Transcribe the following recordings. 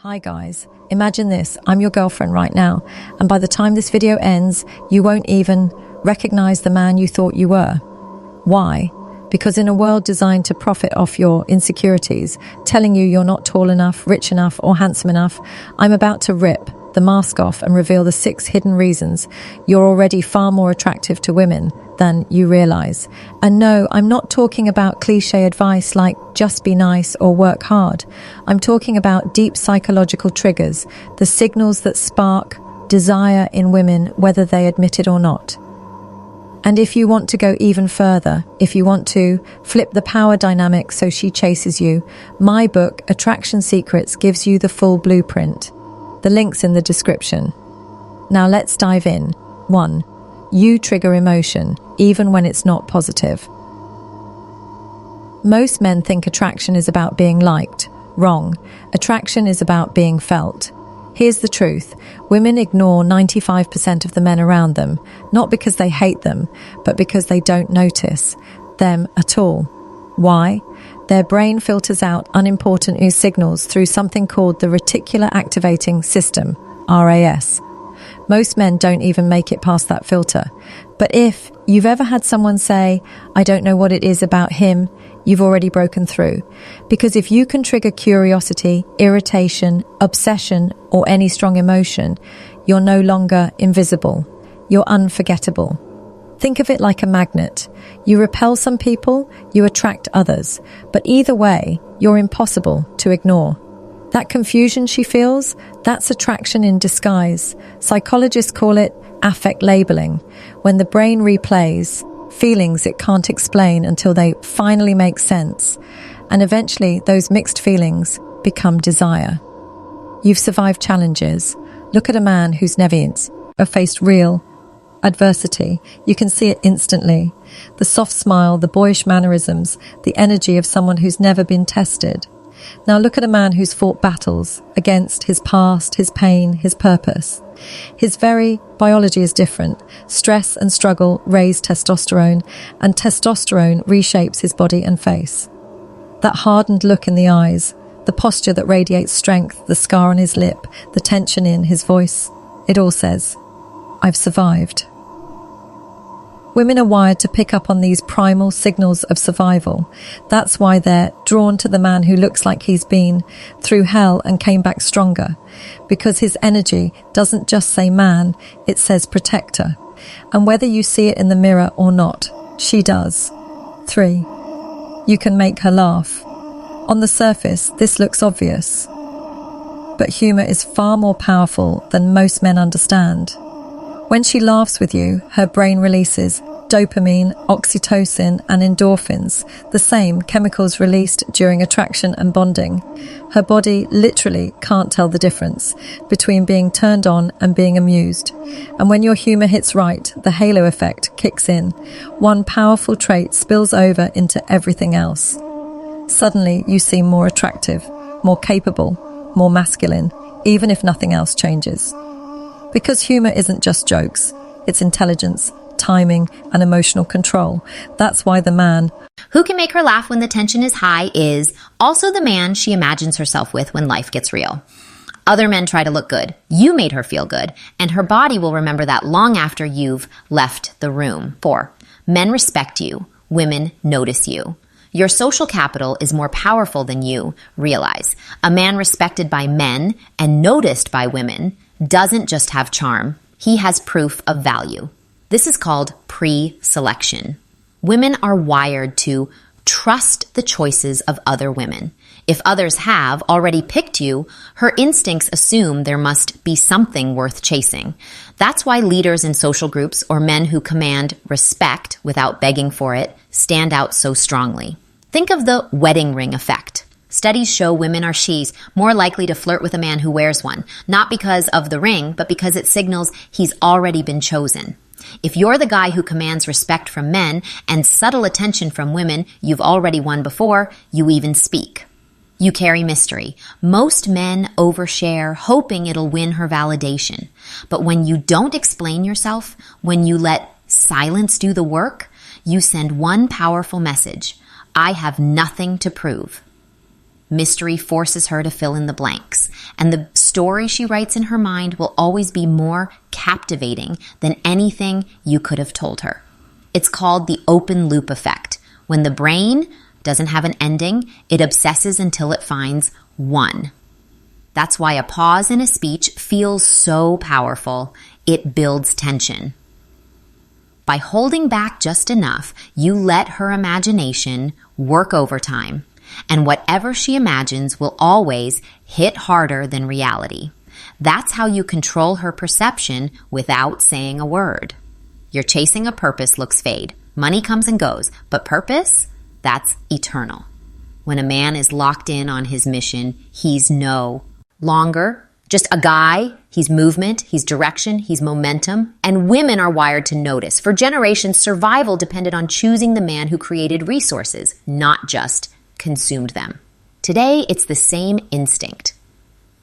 Hi guys, imagine this, I'm your girlfriend right now, and by the time this video ends, you won't even recognize the man you thought you were. Why? Because in a world designed to profit off your insecurities, telling you you're not tall enough, rich enough, or handsome enough, I'm about to rip the mask off and reveal the 6 hidden reasons you're already far more attractive to women than you realize. And no, I'm not talking about cliche advice like just be nice or work hard. I'm talking about deep psychological triggers, the signals that spark desire in women whether they admit it or not. And if you want to go even further, if you want to flip the power dynamic so she chases you, my book, Attraction Secrets, gives you the full blueprint. The link's in the description. Now let's dive in. 1. You trigger emotion, even when it's not positive. Most men think attraction is about being liked. Wrong. Attraction is about being felt. Here's the truth. Women ignore 95% of the men around them, not because they hate them, but because they don't notice them at all. Why? Their brain filters out unimportant news signals through something called the reticular activating system, RAS. Most men don't even make it past that filter. But if you've ever had someone say, I don't know what it is about him, you've already broken through. Because if you can trigger curiosity, irritation, obsession, or any strong emotion, you're no longer invisible. You're unforgettable. Think of it like a magnet. You repel some people, you attract others. But either way, you're impossible to ignore. That confusion she feels, that's attraction in disguise. Psychologists call it affect labeling, when the brain replays feelings it can't explain until they finally make sense. And eventually, those mixed feelings become desire. You've survived challenges. Look at a man who's never faced real adversity. You can see it instantly. The soft smile, the boyish mannerisms, the energy of someone who's never been tested. Now look at a man who's fought battles against his past, his pain, his purpose. His very biology is different. Stress and struggle raise testosterone, and testosterone reshapes his body and face. That hardened look in the eyes, the posture that radiates strength, the scar on his lip, the tension in his voice, it all says, I've survived. Women are wired to pick up on these primal signals of survival. That's why they're drawn to the man who looks like he's been through hell and came back stronger. Because his energy doesn't just say man, it says protector. And whether you see it in the mirror or not, she does. 3. You can make her laugh. On the surface, this looks obvious. But humor is far more powerful than most men understand. When she laughs with you, her brain releases dopamine, oxytocin, and endorphins, the same chemicals released during attraction and bonding. Her body literally can't tell the difference between being turned on and being amused. And when your humor hits right, the halo effect kicks in. One powerful trait spills over into everything else. Suddenly, you seem more attractive, more capable, more masculine, even if nothing else changes. Because humor isn't just jokes, it's intelligence, timing, and emotional control. That's why the man who can make her laugh when the tension is high is also the man she imagines herself with when life gets real. Other men try to look good. You made her feel good, and her body will remember that long after you've left the room. 4. Men respect you. Women notice you. Your social capital is more powerful than you realize. A man respected by men and noticed by women doesn't just have charm, he has proof of value. This is called pre-selection. Women are wired to trust the choices of other women. If others have already picked you, her instincts assume there must be something worth chasing. That's why leaders in social groups or men who command respect without begging for it stand out so strongly. Think of the wedding ring effect. Studies show women are more likely to flirt with a man who wears one, not because of the ring, but because it signals he's already been chosen. If you're the guy who commands respect from men and subtle attention from women you've already won before, you even speak. You carry mystery. Most men overshare, hoping it'll win her validation. But when you don't explain yourself, when you let silence do the work, you send one powerful message. I have nothing to prove. Mystery forces her to fill in the blanks, and the story she writes in her mind will always be more captivating than anything you could have told her. It's called the open loop effect. When the brain doesn't have an ending, it obsesses until it finds one. That's why a pause in a speech feels so powerful. It builds tension. By holding back just enough, you let her imagination work overtime, and whatever she imagines will always hit harder than reality. That's how you control her perception without saying a word. You're chasing a purpose looks fade. Money comes and goes, but purpose, that's eternal. When a man is locked in on his mission, he's no longer just a guy. He's movement, he's direction, he's momentum. And women are wired to notice. For generations, survival depended on choosing the man who created resources, not just consumed them. Today, it's the same instinct.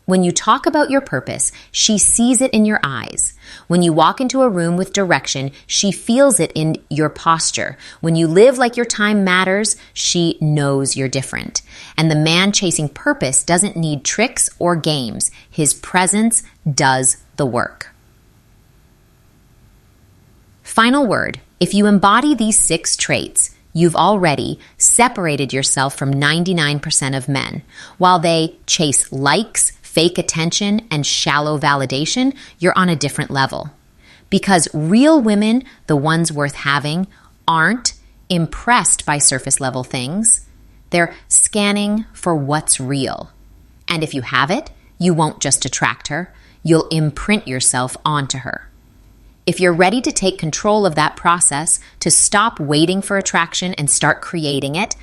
When you talk about your purpose, she sees it in your eyes. When you walk into a room with direction, she feels it in your posture. When you live like your time matters, she knows you're different. And the man chasing purpose doesn't need tricks or games. His presence does the work. Final word. If you embody these 6 traits, you've already separated yourself from 99% of men. While they chase likes, fake attention, and shallow validation, you're on a different level. Because real women, the ones worth having, aren't impressed by surface level things. They're scanning for what's real. And if you have it, you won't just attract her, you'll imprint yourself onto her. If you're ready to take control of that process, to stop waiting for attraction and start creating it,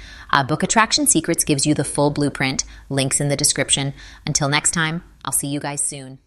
Book Attraction Secrets gives you the full blueprint. Links in the description. Until next time, I'll see you guys soon.